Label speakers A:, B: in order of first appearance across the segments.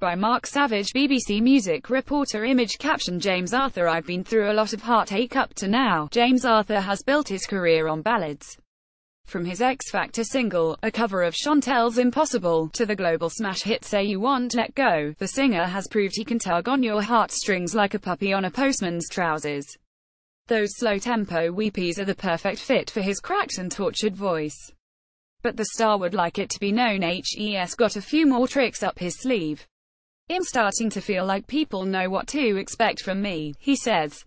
A: by Mark Savage. BBC Music reporter. Image caption: James Arthur. I've been through a lot of heartache up to now. James Arthur has built his career on ballads. From his X Factor single, a cover of Chantel's Impossible, to the global smash hit Say You Won't Let Go, the singer has proved he can tug on your heartstrings like a puppy on a postman's trousers. Those slow-tempo weepies are the perfect fit for his cracked and tortured voice. But the star would like it to be known he's got a few more tricks up his sleeve. I'm starting to feel like people know what to expect from me, he says.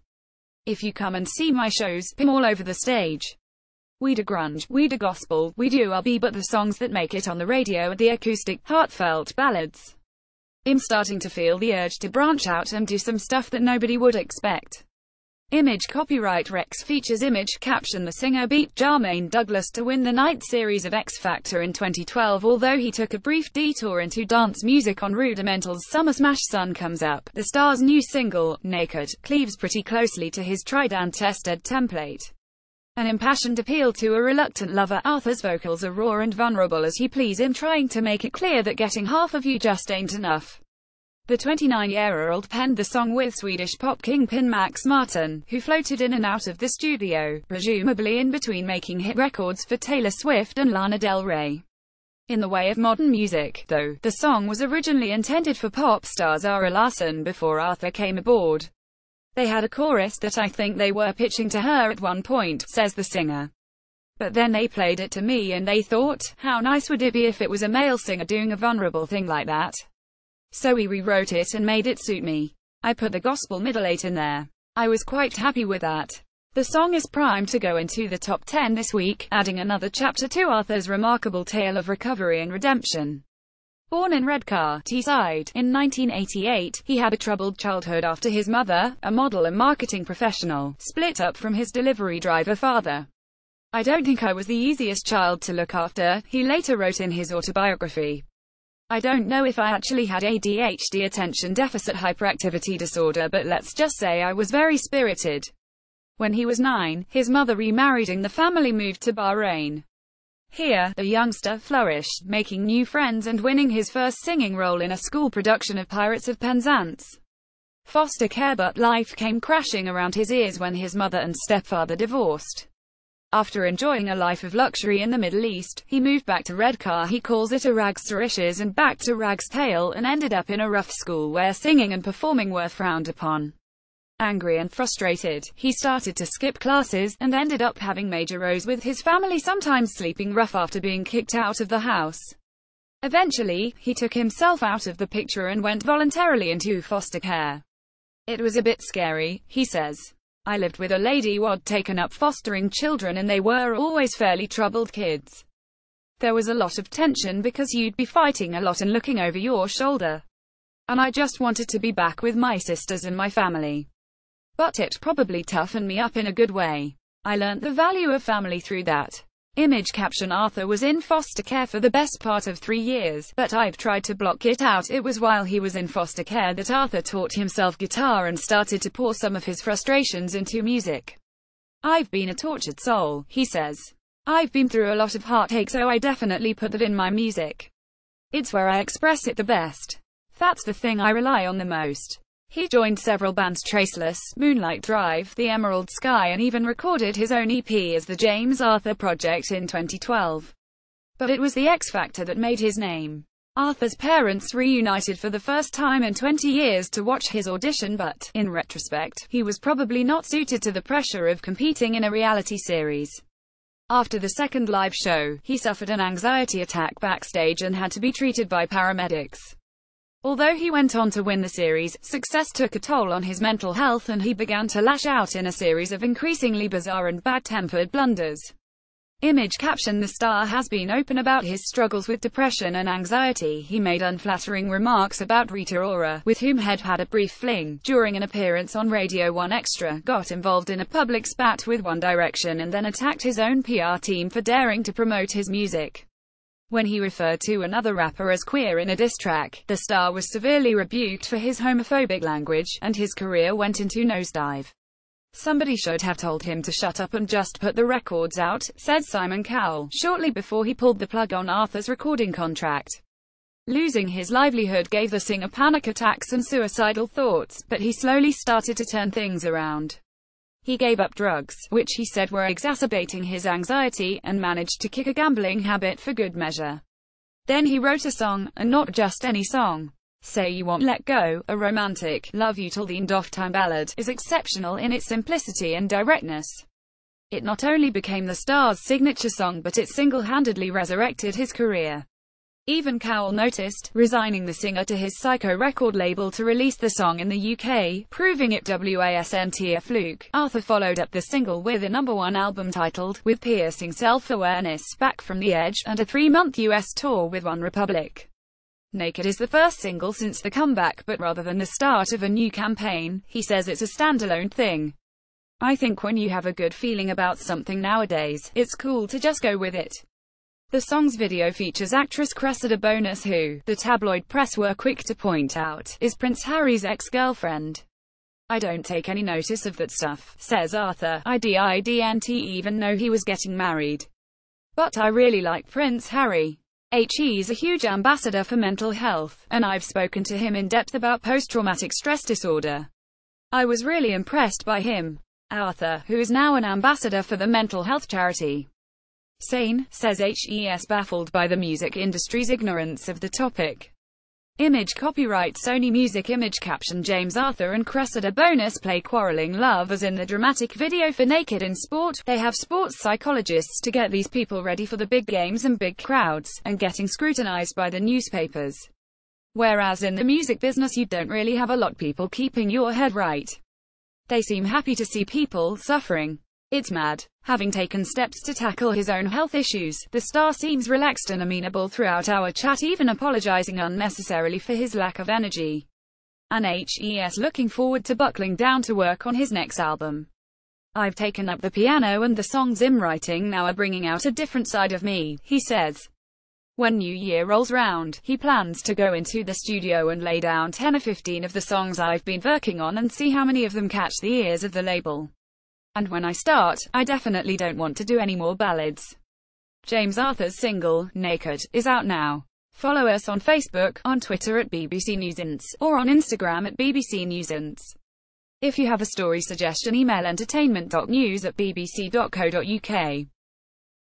A: If you come and see my shows, I'm all over the stage. We do grunge, we do gospel, we do R&B, but the songs that make it on the radio are the acoustic, heartfelt ballads. I'm starting to feel the urge to branch out and do some stuff that nobody would expect. Image copyright Rex features. Image caption: the singer beat Jermaine Douglas to win the night series of X Factor in 2012. Although he took a brief detour into dance music on Rudimental's Summer Smash Sun Comes Up, the star's new single, Naked, cleaves pretty closely to his tried and tested template. An impassioned appeal to a reluctant lover, Arthur's vocals are raw and vulnerable as he pleads him, trying to make it clear that getting half of you just ain't enough. The 29-year-old penned the song with Swedish pop kingpin Max Martin, who floated in and out of the studio, presumably in between making hit records for Taylor Swift and Lana Del Rey. In the way of modern music, though, the song was originally intended for pop star Zara Larsson before Arthur came aboard. They had a chorus that I think they were pitching to her at one point, says the singer. But then they played it to me and they thought, how nice would it be if it was a male singer doing a vulnerable thing like that? So we rewrote it and made it suit me. I put the gospel middle 8 in there. I was quite happy with that. The song is primed to go into the top 10 this week, adding another chapter to Arthur's remarkable tale of recovery and redemption. Born in Redcar, Teesside, in 1988, he had a troubled childhood after his mother, a model and marketing professional, split up from his delivery driver father. I don't think I was the easiest child to look after, he later wrote in his autobiography. I don't know if I actually had ADHD, attention deficit hyperactivity disorder, but let's just say I was very spirited. When he was 9, his mother remarried and the family moved to Bahrain. Here, the youngster flourished, making new friends and winning his first singing role in a school production of Pirates of Penzance. Foster care, but life came crashing around his ears when his mother and stepfather divorced. After enjoying a life of luxury in the Middle East, he moved back to Redcar. He calls it a rags to riches and back to rag's tale, and ended up in a rough school where singing and performing were frowned upon. Angry and frustrated, he started to skip classes, and ended up having major rows with his family, sometimes sleeping rough after being kicked out of the house. Eventually, he took himself out of the picture and went voluntarily into foster care. It was a bit scary, he says. I lived with a lady who'd taken up fostering children and they were always fairly troubled kids. There was a lot of tension because you'd be fighting a lot and looking over your shoulder. And I just wanted to be back with my sisters and my family. But it probably toughened me up in a good way. I learnt the value of family through that. Image caption: Arthur was in foster care for the best part of 3 years, but I've tried to block it out. It was while he was in foster care that Arthur taught himself guitar and started to pour some of his frustrations into music. I've been a tortured soul, he says. I've been through a lot of heartache, so I definitely put that in my music. It's where I express it the best. That's the thing I rely on the most. He joined several bands: Traceless, Moonlight Drive, The Emerald Sky, and even recorded his own EP as the James Arthur Project in 2012. But it was the X Factor that made his name. Arthur's parents reunited for the first time in 20 years to watch his audition, but, in retrospect, he was probably not suited to the pressure of competing in a reality series. After the second live show, he suffered an anxiety attack backstage and had to be treated by paramedics. Although he went on to win the series, success took a toll on his mental health and he began to lash out in a series of increasingly bizarre and bad-tempered blunders. Image caption: the star has been open about his struggles with depression and anxiety. He made unflattering remarks about Rita Ora, with whom he'd had a brief fling, during an appearance on Radio 1 Extra, got involved in a public spat with One Direction and then attacked his own PR team for daring to promote his music. When he referred to another rapper as queer in a diss track, the star was severely rebuked for his homophobic language, and his career went into nosedive. Somebody should have told him to shut up and just put the records out, said Simon Cowell, shortly before he pulled the plug on Arthur's recording contract. Losing his livelihood gave the singer panic attacks and suicidal thoughts, but he slowly started to turn things around. He gave up drugs, which he said were exacerbating his anxiety, and managed to kick a gambling habit for good measure. Then he wrote a song, and not just any song. Say You Won't Let Go, a romantic, love you till the end of time ballad, is exceptional in its simplicity and directness. It not only became the star's signature song but it single-handedly resurrected his career. Even Cowell noticed, resigning the singer to his Psycho record label to release the song in the UK, proving it wasn't a fluke. Arthur followed up the single with a #1 album titled With Piercing Self-Awareness, Back from the Edge, and a 3-month US tour with OneRepublic. Naked is the first single since the comeback, but rather than the start of a new campaign, he says it's a standalone thing. I think when you have a good feeling about something nowadays, it's cool to just go with it. The song's video features actress Cressida Bonas who, the tabloid press were quick to point out, is Prince Harry's ex-girlfriend. I don't take any notice of that stuff, says Arthur. I didn't even know he was getting married. But I really like Prince Harry. He's a huge ambassador for mental health, and I've spoken to him in depth about post-traumatic stress disorder. I was really impressed by him. Arthur, who is now an ambassador for the mental health charity Sane, says HES, baffled by the music industry's ignorance of the topic. Image copyright Sony Music. Image caption James Arthur and Cressida Bonas play quarreling lovers in the dramatic video for Naked in Sport. They have sports psychologists to get these people ready for the big games and big crowds, and getting scrutinized by the newspapers. Whereas in the music business you don't really have a lot of people keeping your head right. They seem happy to see people suffering. It's mad. Having taken steps to tackle his own health issues, the star seems relaxed and amenable throughout our chat, even apologizing unnecessarily for his lack of energy. And HES looking forward to buckling down to work on his next album. I've taken up the piano and the songs I'm writing now are bringing out a different side of me, he says. When New Year rolls round, he plans to go into the studio and lay down 10 or 15 of the songs I've been working on and see how many of them catch the ears of the label. And when I start, I definitely don't want to do any more ballads. James Arthur's single, Naked, is out now. Follow us on Facebook, on Twitter at BBC Newsance, or on Instagram at BBC Newsance. If you have a story suggestion, email entertainment.news@bbc.co.uk.